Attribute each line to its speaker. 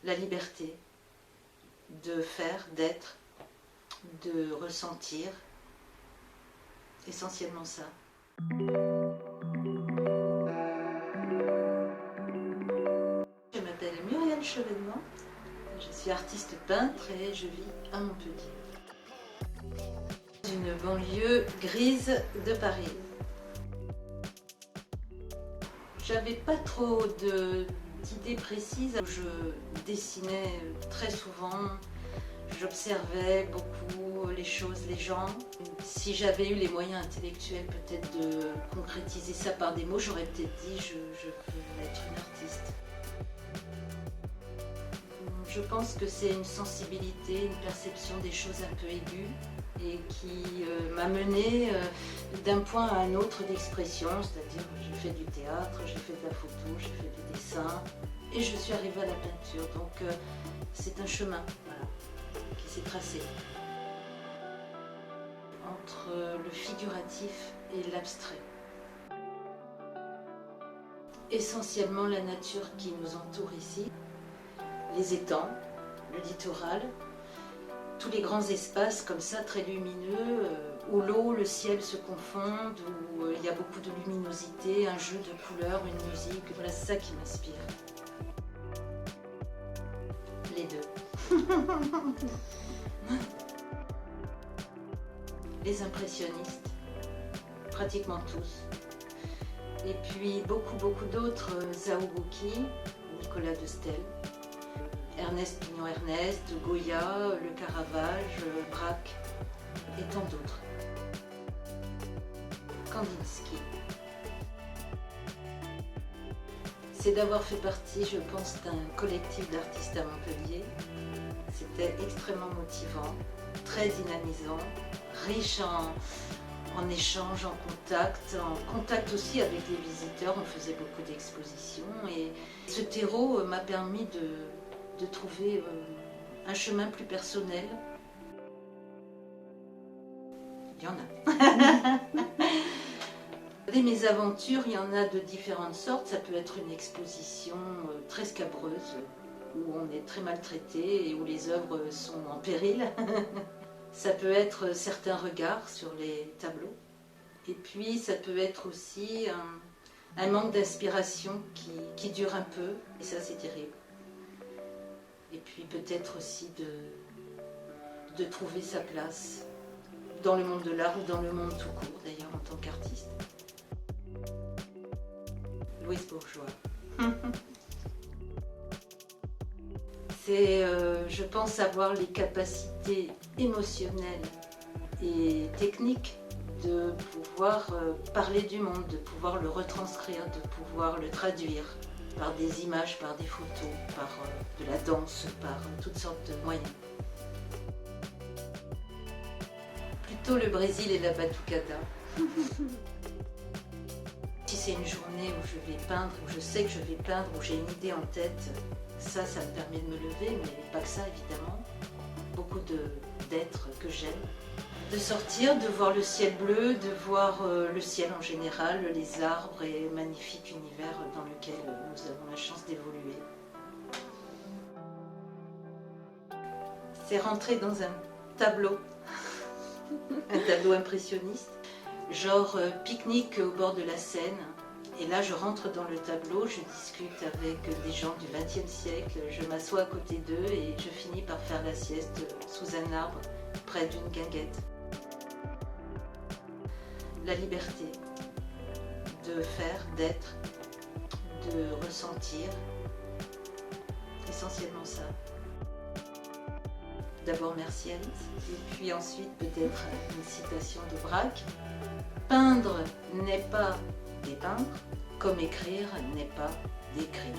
Speaker 1: la liberté de faire, d'être, de ressentir, essentiellement ça. Je m'appelle Muriel Chevènement, je suis artiste peintre et je vis à Montpellier. Une banlieue grise de Paris. J'avais pas trop d'idées précises. Je dessinais très souvent, j'observais beaucoup les choses, les gens. Si j'avais eu les moyens intellectuels peut-être de concrétiser ça par des mots, j'aurais peut-être dit je veux être une artiste. Je pense que c'est une sensibilité, une perception des choses un peu aiguë et qui m'a menée d'un point à un autre d'expression, c'est-à-dire j'ai fait du théâtre, j'ai fait de la photo, j'ai fait des dessins et je suis arrivée à la peinture. Donc c'est un chemin qui s'est tracé entre le figuratif et l'abstrait. Essentiellement la nature qui nous entoure ici, les étangs, le littoral, tous les grands espaces comme ça, très lumineux, où l'eau, le ciel se confondent, où il y a beaucoup de luminosité, un jeu de couleurs, une musique. Voilà, c'est ça qui m'inspire. Les deux. Les impressionnistes, pratiquement tous. Et puis beaucoup d'autres, Zhao Guoqi, Nicolas de Staël, Ernest Pignon-Ernest, Goya, Le Caravage, Braque et tant d'autres. Kandinsky. C'est d'avoir fait partie, je pense, d'un collectif d'artistes à Montpellier. C'était extrêmement motivant, très dynamisant, riche en échanges, en contact aussi avec les visiteurs. On faisait beaucoup d'expositions et ce terreau m'a permis de trouver un chemin plus personnel. Il y en a. Des mésaventures, il y en a de différentes sortes. Ça peut être une exposition très scabreuse, où on est très maltraité et où les œuvres sont en péril. Ça peut être certains regards sur les tableaux. Et puis ça peut être aussi un manque d'inspiration qui dure un peu, et ça c'est terrible. Et puis peut-être aussi de trouver sa place dans le monde de l'art ou dans le monde tout court d'ailleurs en tant qu'artiste. Louise Bourgeois. C'est, je pense, avoir les capacités émotionnelles et techniques de pouvoir parler du monde, de pouvoir le retranscrire, de pouvoir le traduire par des images, par des photos, par de la danse, par toutes sortes de moyens. Plutôt le Brésil et la batucada. Si c'est une journée où je vais peindre, où je sais que je vais peindre, où j'ai une idée en tête, ça me permet de me lever, mais pas que ça évidemment. Beaucoup d'êtres que j'aime. De sortir, de voir le ciel bleu, de voir le ciel en général, les arbres et le magnifique univers dans lequel nous avons la chance d'évoluer. C'est rentrer dans un tableau, un tableau impressionniste, genre pique-nique au bord de la Seine. Et là, je rentre dans le tableau, je discute avec des gens du XXe siècle, je m'assois à côté d'eux et je finis par faire la sieste sous un arbre, près d'une guinguette. La liberté de faire, d'être, de ressentir, essentiellement ça. D'abord merci Alice, et puis ensuite peut-être une citation de Braque. Peindre n'est pas dépeindre, comme écrire n'est pas d'écrire.